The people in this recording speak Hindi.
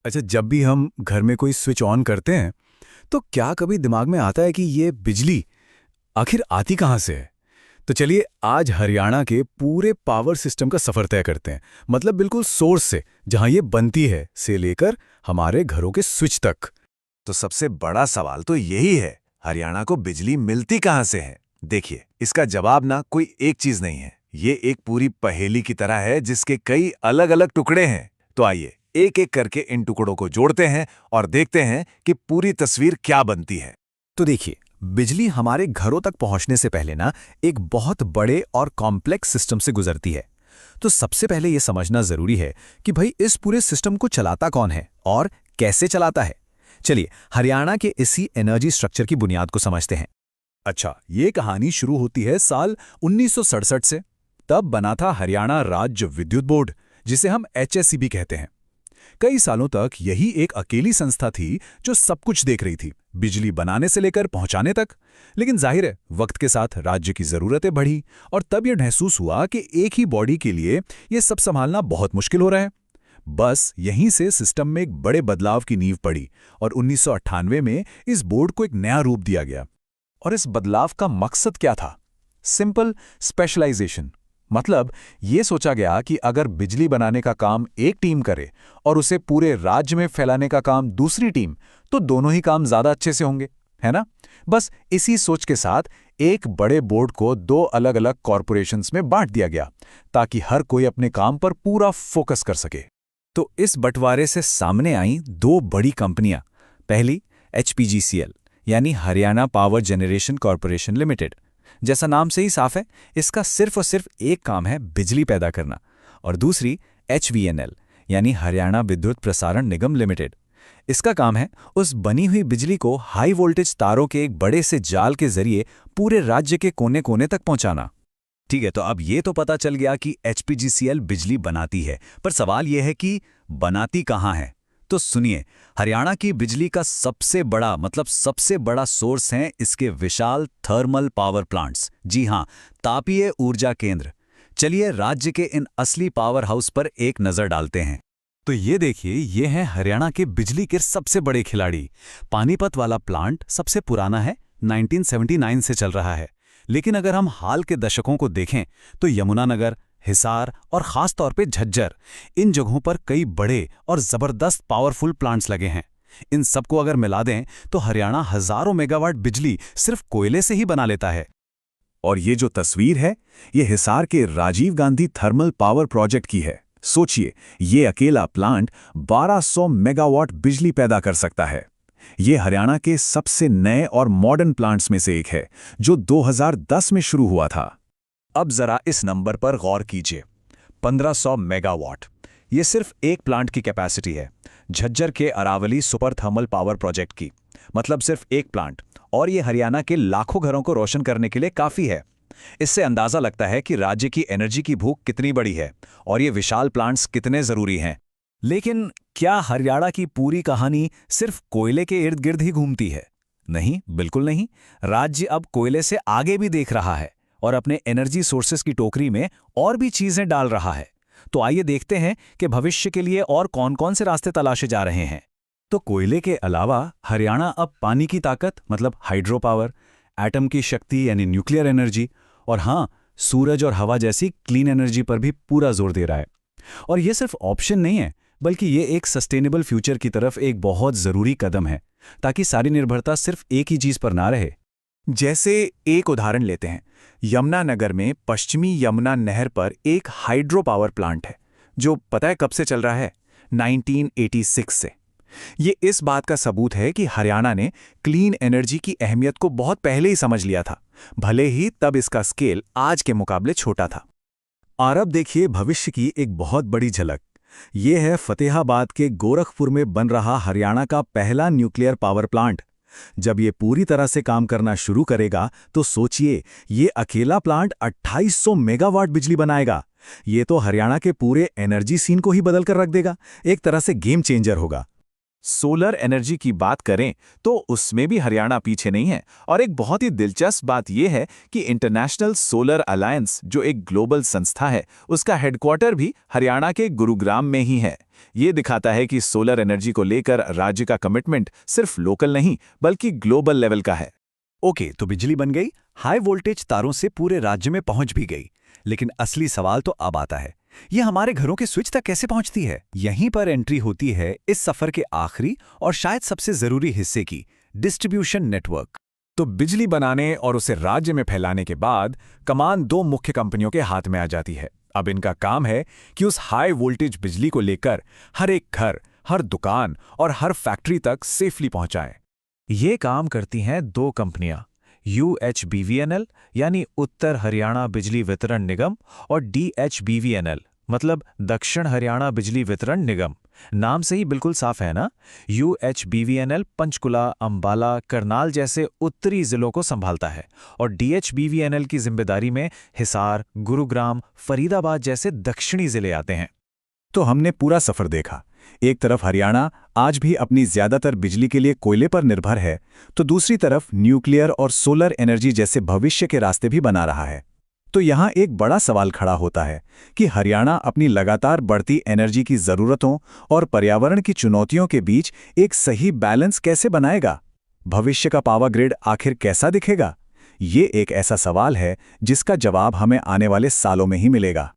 अच्छा, जब भी हम घर में कोई स्विच ऑन करते हैं तो क्या कभी दिमाग में आता है कि ये बिजली आखिर आती कहाँ से है? तो चलिए आज हरियाणा के पूरे पावर सिस्टम का सफर तय करते हैं। मतलब बिल्कुल सोर्स से, जहां ये बनती है, से लेकर हमारे घरों के स्विच तक। तो सबसे बड़ा सवाल तो यही है, हरियाणा को बिजली मिलती कहाँ से है। देखिए, इसका जवाब ना कोई एक चीज नहीं है, ये एक पूरी पहेली की तरह है जिसके कई अलग अलग टुकड़े हैं। तो आइए एक एक करके इन टुकड़ों को जोड़ते हैं और देखते हैं कि पूरी तस्वीर क्या बनती है। तो देखिए, बिजली हमारे घरों तक पहुंचने से पहले ना एक बहुत बड़े और कॉम्प्लेक्स सिस्टम से गुजरती है। तो सबसे पहले यह समझना जरूरी है कि भाई इस पूरे सिस्टम को चलाता कौन है और कैसे चलाता है। चलिए हरियाणा के इसी एनर्जी स्ट्रक्चर की बुनियाद को समझते हैं। अच्छा, ये कहानी शुरू होती है साल 1967 से। तब बना था हरियाणा राज्य विद्युत बोर्ड, जिसे हम HSEB कहते हैं। कई सालों तक यही एक अकेली संस्था थी जो सब कुछ देख रही थी, बिजली बनाने से लेकर पहुंचाने तक। लेकिन जाहिर है, वक्त के साथ राज्य की जरूरतें बढ़ी और तब यह महसूस हुआ कि एक ही बॉडी के लिए यह सब संभालना बहुत मुश्किल हो रहा है। बस यहीं से सिस्टम में एक बड़े बदलाव की नींव पड़ी और 1998 में इस बोर्ड को एक नया रूप दिया गया। और इस बदलाव का मकसद क्या था? Simple specialization. मतलब ये सोचा गया कि अगर बिजली बनाने का काम एक टीम करे और उसे पूरे राज्य में फैलाने का काम दूसरी टीम, तो दोनों ही काम ज्यादा अच्छे से होंगे, है ना? बस इसी सोच के साथ एक बड़े बोर्ड को दो अलग अलग कॉरपोरेशंस में बांट दिया गया, ताकि हर कोई अपने काम पर पूरा फोकस कर सके। तो इस बंटवारे से सामने आई दो बड़ी कंपनियां। पहली HPGCL यानी Haryana power generation corporation limited. जैसा नाम से ही साफ है, इसका सिर्फ और सिर्फ एक काम है, बिजली पैदा करना। और दूसरी HVNL यानी हरियाणा विद्युत प्रसारण निगम लिमिटेड। इसका काम है उस बनी हुई बिजली को हाई वोल्टेज तारों के एक बड़े से जाल के जरिए पूरे राज्य के कोने कोने तक पहुंचाना। ठीक है, तो अब ये तो पता चल गया कि HPGCL बिजली बनाती है, पर सवाल यह है कि बनाती कहाँ है। तो सुनिए, हरियाणा की बिजली का सबसे बड़ा सोर्स हैं इसके विशाल थर्मल पावर प्लांट्स। जी हां, तापीय ऊर्जा केंद्र। चलिए राज्य के इन असली पावर हाउस पर एक नजर डालते हैं। तो ये देखिए, ये हैं हरियाणा के बिजली के सबसे बड़े खिलाड़ी। पानीपत वाला प्लांट सबसे पुराना है, 1979 से चल रहा है। लेकिन अगर हम हाल के दशकों को देखें तो यमुनानगर, हिसार और खास तौर पे झज्जर, इन जगहों पर कई बड़े और जबरदस्त पावरफुल प्लांट्स लगे हैं। इन सबको अगर मिला दें तो हरियाणा हजारों मेगावाट बिजली सिर्फ कोयले से ही बना लेता है। और ये जो तस्वीर है, ये हिसार के Rajiv Gandhi thermal power project की है। सोचिए, ये अकेला प्लांट 1200 मेगावाट बिजली पैदा कर सकता है। ये हरियाणा के सबसे नए और मॉडर्न प्लांट्स में से एक है, जो 2010 में शुरू हुआ था। अब जरा इस नंबर पर गौर कीजिए, 1500 मेगावाट। ये सिर्फ एक प्लांट की कैपेसिटी है, झज्जर के Aravali super thermal power project की। मतलब सिर्फ एक प्लांट, और ये हरियाणा के लाखों घरों को रोशन करने के लिए काफी है। इससे अंदाजा लगता है कि राज्य की एनर्जी की भूख कितनी बड़ी है और ये विशाल प्लांट्स कितने जरूरी हैं। लेकिन क्या हरियाणा की पूरी कहानी सिर्फ कोयले के इर्द गिर्द ही घूमती है? नहीं, बिल्कुल नहीं। राज्य अब कोयले से आगे भी देख रहा है और अपने एनर्जी सोर्सेस की टोकरी में और भी चीजें डाल रहा है। तो आइए देखते हैं कि भविष्य के लिए और कौन-कौन से रास्ते तलाशे जा रहे हैं। तो कोयले के अलावा हरियाणा अब पानी की ताकत मतलब हाइड्रो पावर, एटम की शक्ति यानी न्यूक्लियर एनर्जी, और हाँ, सूरज और हवा जैसी क्लीन एनर्जी पर भी पूरा जोर दे रहा है। और ये सिर्फ ऑप्शन नहीं है, बल्कि ये एक सस्टेनेबल फ्यूचर की तरफ एक बहुत जरूरी कदम है, ताकि सारी निर्भरता सिर्फ एक ही चीज पर ना रहे। जैसे एक उदाहरण लेते हैं, यमुनानगर में पश्चिमी यमुना नहर पर एक हाइड्रो पावर प्लांट है, जो पता है कब से चल रहा है? 1986 से। ये इस बात का सबूत है कि हरियाणा ने क्लीन एनर्जी की अहमियत को बहुत पहले ही समझ लिया था, भले ही तब इसका स्केल आज के मुकाबले छोटा था। और अब देखिए भविष्य की एक बहुत बड़ी झलक। ये है फतेहाबाद के गोरखपुर में बन रहा हरियाणा का पहला न्यूक्लियर पावर प्लांट। जब ये पूरी तरह से काम करना शुरू करेगा तो सोचिए, ये अकेला प्लांट 2800 मेगावाट बिजली बनाएगा। ये तो हरियाणा के पूरे एनर्जी सीन को ही बदल कर रख देगा, एक तरह से गेम चेंजर होगा। सोलर एनर्जी की बात करें तो उसमें भी हरियाणा पीछे नहीं है। और एक बहुत ही दिलचस्प बात यह है कि इंटरनेशनल सोलर अलायंस, जो एक ग्लोबल संस्था है, उसका हेडक्वार्टर भी हरियाणा के गुरुग्राम में ही है। ये दिखाता है कि सोलर एनर्जी को लेकर राज्य का कमिटमेंट सिर्फ लोकल नहीं बल्कि ग्लोबल लेवल का है। ओके, तो बिजली बन गई, हाई वोल्टेज तारों से पूरे राज्य में पहुंच भी गई। लेकिन असली सवाल तो अब आता है, ये हमारे घरों के स्विच तक कैसे पहुंचती है? यहीं पर एंट्री होती है इस सफर के आखिरी और शायद सबसे जरूरी हिस्से की, डिस्ट्रीब्यूशन नेटवर्क। तो बिजली बनाने और उसे राज्य में फैलाने के बाद कमान दो मुख्य कंपनियों के हाथ में आ जाती है। अब इनका काम है कि उस हाई वोल्टेज बिजली को लेकर हर एक घर, हर दुकान और हर फैक्ट्री तक सेफली पहुंचाएं। ये काम करती हैं दो कंपनियां, UHBVNL यानी उत्तर हरियाणा बिजली वितरण निगम और DHBVNL मतलब दक्षिण हरियाणा बिजली वितरण निगम। नाम से ही बिल्कुल साफ है ना। UHBVNL पंचकुला, अंबाला, करनाल जैसे उत्तरी जिलों को संभालता है और DHBVNL की जिम्मेदारी में हिसार, गुरुग्राम, फरीदाबाद जैसे दक्षिणी जिले आते हैं। तो हमने पूरा सफर देखा। एक तरफ हरियाणा आज भी अपनी ज्यादातर बिजली के लिए कोयले पर निर्भर है, तो दूसरी तरफ न्यूक्लियर और सोलर एनर्जी जैसे भविष्य के रास्ते भी बना रहा है। तो यहाँ एक बड़ा सवाल खड़ा होता है कि हरियाणा अपनी लगातार बढ़ती एनर्जी की ज़रूरतों और पर्यावरण की चुनौतियों के बीच एक सही बैलेंस कैसे बनाएगा? भविष्य का पावर ग्रिड आखिर कैसा दिखेगा? ये एक ऐसा सवाल है जिसका जवाब हमें आने वाले सालों में ही मिलेगा।